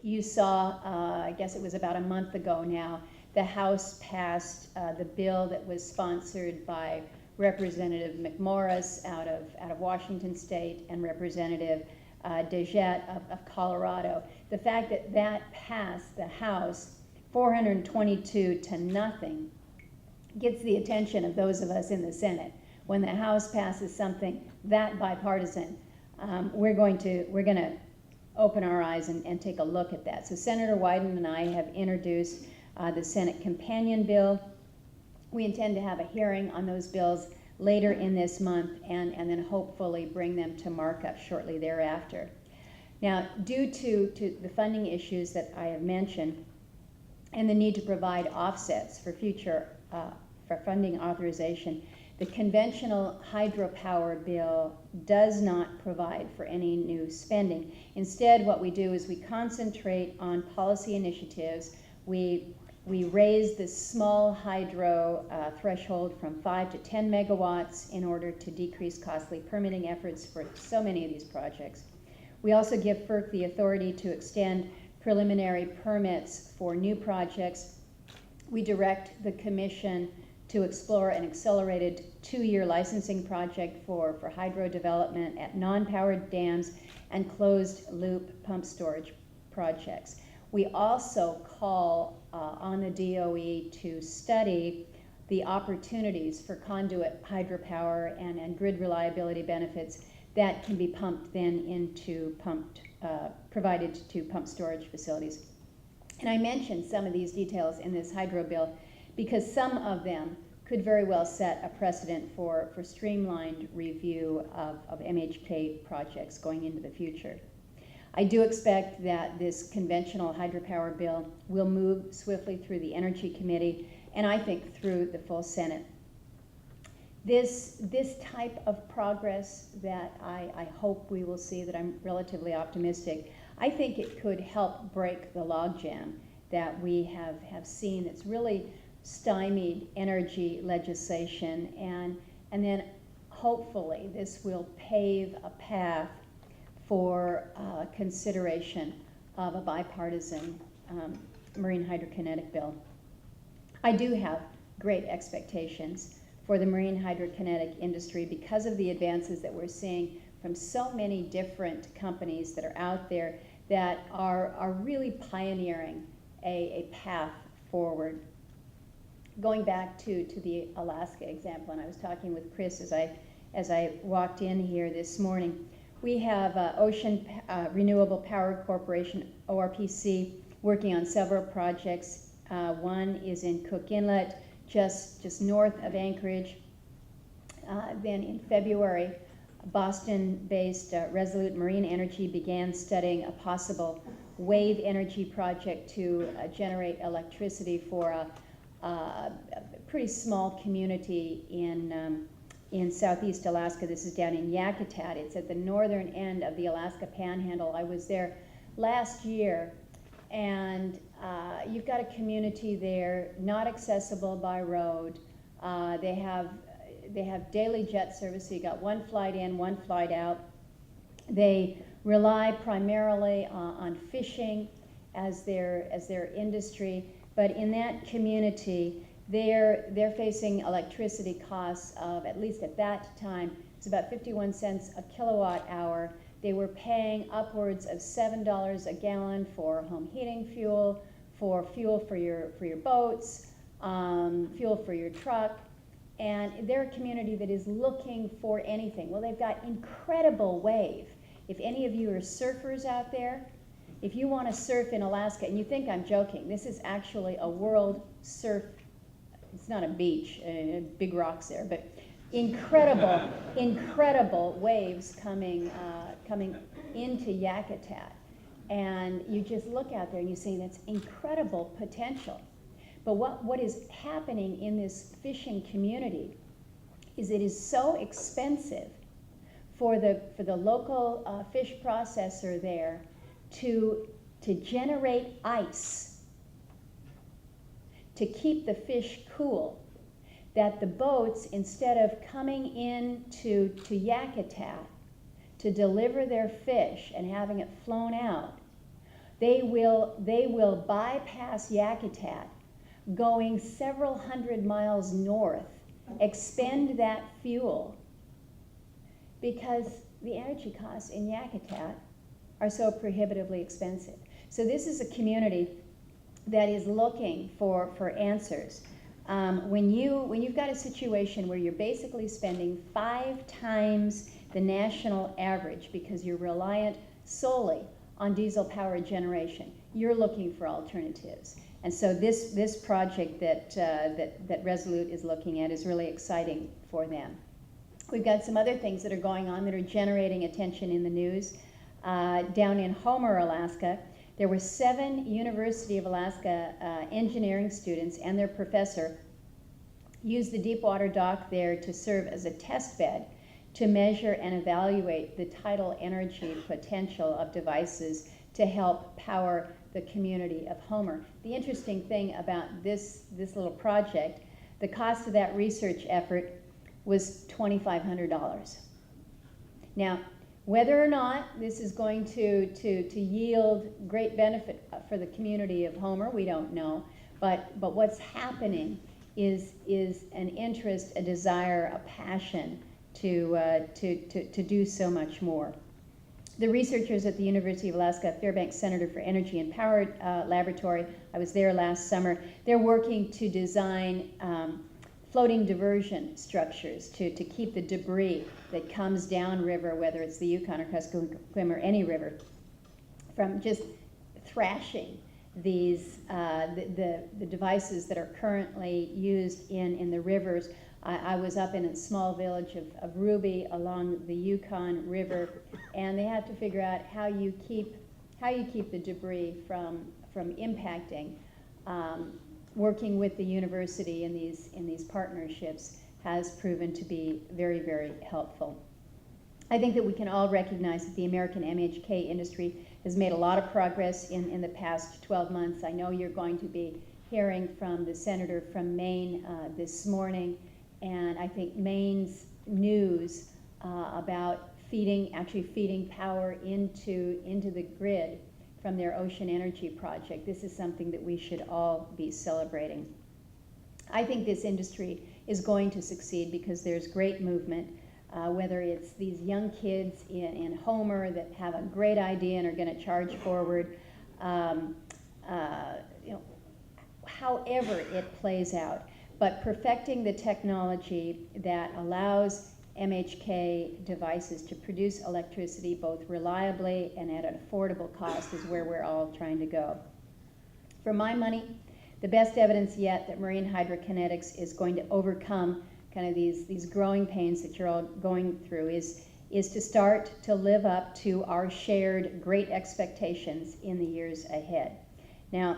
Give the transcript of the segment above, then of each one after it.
You saw, I guess it was about a month ago now, the House passed the bill that was sponsored by Representative McMorris out of Washington State and Representative DeJette of Colorado. The fact that that passed the House 422 to nothing gets the attention of those of us in the Senate. When the House passes something that bipartisan, we're going to open our eyes and take a look at that. So Senator Wyden and I have introduced the Senate companion bill. We intend to have a hearing on those bills later in this month and then hopefully bring them to markup shortly thereafter. Now, due to the funding issues that I have mentioned and the need to provide offsets for future for funding authorization, the conventional hydropower bill does not provide for any new spending. Instead, what we do is we concentrate on policy initiatives. We raise the small hydro threshold from 5 to 10 megawatts in order to decrease costly permitting efforts for so many of these projects. We also give FERC the authority to extend preliminary permits for new projects. We direct the Commission to explore an accelerated 2-year licensing project for hydro development at non-powered dams and closed-loop pump storage projects. We also call on the DOE to study the opportunities for conduit hydropower and grid reliability benefits that can be pumped then into provided to pump storage facilities. And I mentioned some of these details in this hydro bill because some of them could very well set a precedent for streamlined review of MHK projects going into the future. I do expect that this conventional hydropower bill will move swiftly through the Energy Committee and I think through the full Senate. This type of progress that I hope we will see, that I'm relatively optimistic, I think it could help break the logjam that we have seen that's really stymied energy legislation, and then hopefully this will pave a path for consideration of a bipartisan marine hydrokinetic bill. I do have great expectations for the marine hydrokinetic industry because of the advances that we're seeing from so many different companies that are out there that are really pioneering a path forward. Going back to the Alaska example, and I was talking with Chris as I walked in here this morning, we have Ocean Renewable Power Corporation, ORPC, working on several projects. One is in Cook Inlet, just north of Anchorage. Then in February, Boston-based Resolute Marine Energy began studying a possible wave energy project to generate electricity for a pretty small community in southeast Alaska. This is down in Yakutat. It's at the northern end of the Alaska Panhandle. I was there last year, and you've got a community there, not accessible by road. They have daily jet service, so you got one flight in, one flight out. They rely primarily on fishing as their industry, but in that community, they're facing electricity costs of, at least at that time, it's about 51 cents a kilowatt hour. They were paying upwards of $7 a gallon for home heating fuel, for fuel for your boats, fuel for your truck. And they're a community that is looking for anything. Well, they've got incredible wave. If any of you are surfers out there, if you want to surf in Alaska, and you think I'm joking, this is actually a world surf, it's not a beach, big rocks there, but incredible, incredible waves coming into Yakutat. And you just look out there and you see that's incredible potential. But what is happening in this fishing community is it is so expensive for the local fish processor there to generate ice to keep the fish cool, that the boats, instead of coming in to Yakutat to deliver their fish and having it flown out, They will bypass Yakutat, going several hundred miles north, expend that fuel, because the energy costs in Yakutat are so prohibitively expensive. So this is a community that is looking for answers. When you've got a situation where you're basically spending 5 times the national average because you're reliant solely on diesel power generation, you're looking for alternatives. And so this project that Resolute is looking at is really exciting for them. We've got some other things that are going on that are generating attention in the news. Down in Homer, Alaska, there were 7 University of Alaska engineering students and their professor used the deep water dock there to serve as a test bed to measure and evaluate the tidal energy potential of devices to help power the community of Homer. The interesting thing about this little project, the cost of that research effort was $2,500. Now, whether or not this is going to yield great benefit for the community of Homer, we don't know. But what's happening is an interest, a desire, a passion to do so much more. The researchers at the University of Alaska Fairbanks Center for Energy and Power Laboratory, I was there last summer, they're working to design floating diversion structures to keep the debris that comes downriver, whether it's the Yukon or Kuskokwim or any river, from just thrashing these the devices that are currently used in the rivers. I was up in a small village of Ruby along the Yukon River, and they have to figure out how you keep the debris from impacting. Working with the university in these partnerships has proven to be very, very helpful. I think that we can all recognize that the American MHK industry has made a lot of progress in the past 12 months. I know you're going to be hearing from the senator from Maine this morning, and I think Maine's news about actually feeding power into the grid from their ocean energy project. This is something that we should all be celebrating. I think this industry is going to succeed because there's great movement, whether it's these young kids in Homer that have a great idea and are going to charge forward, however it plays out. But perfecting the technology that allows MHK devices to produce electricity both reliably and at an affordable cost is where we're all trying to go. For my money, the best evidence yet that marine hydrokinetics is going to overcome kind of these growing pains that you're all going through is to start to live up to our shared great expectations in the years ahead. Now,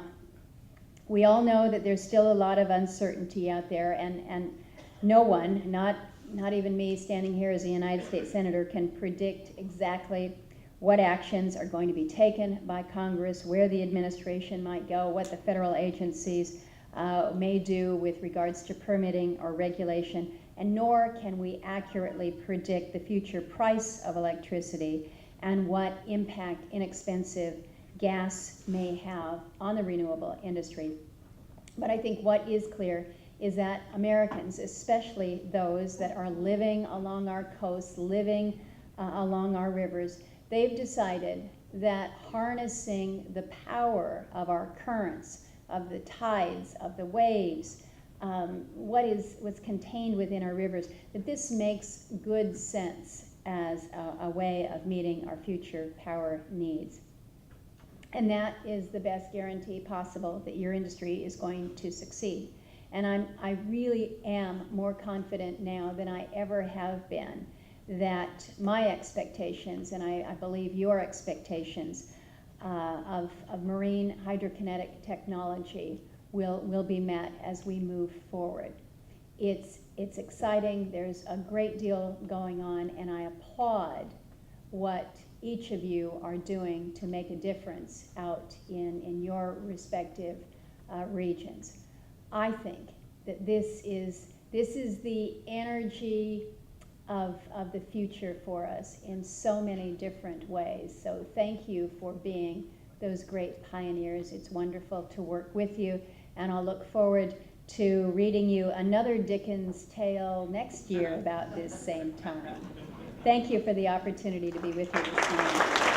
we all know that there's still a lot of uncertainty out there, and no one, not even me standing here as a United States Senator, can predict exactly what actions are going to be taken by Congress, where the administration might go, what the federal agencies may do with regards to permitting or regulation, and nor can we accurately predict the future price of electricity and what impact inexpensive gas may have on the renewable industry. But I think what is clear is that Americans, especially those that are living along our coasts, living along our rivers, they've decided that harnessing the power of our currents, of the tides, of the waves, what's contained within our rivers, that this makes good sense as a way of meeting our future power needs. And that is the best guarantee possible that your industry is going to succeed. And I really am more confident now than I ever have been that my expectations, and I believe your expectations, of marine hydrokinetic technology will be met as we move forward. It's exciting. There's a great deal going on, and I applaud what each of you are doing to make a difference out in your respective regions. I think that this is the energy of the future for us in so many different ways. So thank you for being those great pioneers. It's wonderful to work with you, and I'll look forward to reading you another Dickens tale next year about this same time. Thank you for the opportunity to be with you this morning.